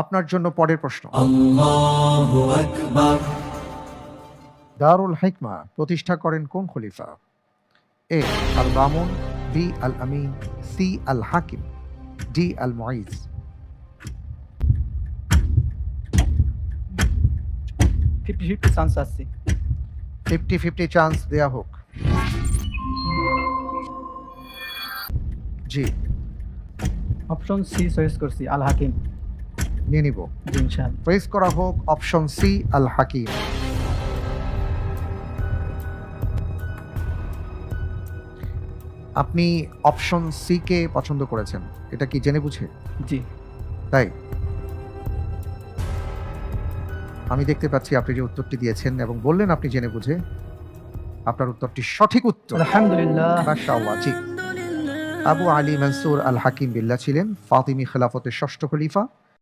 আপনার জন্য পরের প্রশ্ন। আল্লাহু আকবার। দারুল হিকমা প্রতিষ্ঠা করেন কোন খলিফা? এ আল মামুন, বি আল আমিন, সি আল হাকিম, ডি আল মুইজ। 50-50 চান্স আছে। 50-50 চান্স দেয়া হোক। জি, অপশন সি চয়েস করছি, আল হাকিম। নিয়ে নিব। জি, ইনশাআল্লাহ। প্রেস করা হোক অপশন সি আল হাকিম। আপনি অপশন সি কে পছন্দ করেছেন, এটা কি জেনে বুঝে? জি। তাই আমি দেখতে পাচ্ছি আপনি যে উত্তরটি দিয়েছেন এবং বললেন আপনি জেনে বুঝে, আপনার উত্তরটি সঠিক উত্তর। আলহামদুলিল্লাহ। মাশাআল্লাহ। জি, আবু আলী মনসুর আল হাকিম বিল্লাহ ছিলেন ফাতিমি খেলাফতের ষষ্ঠ খলিফা।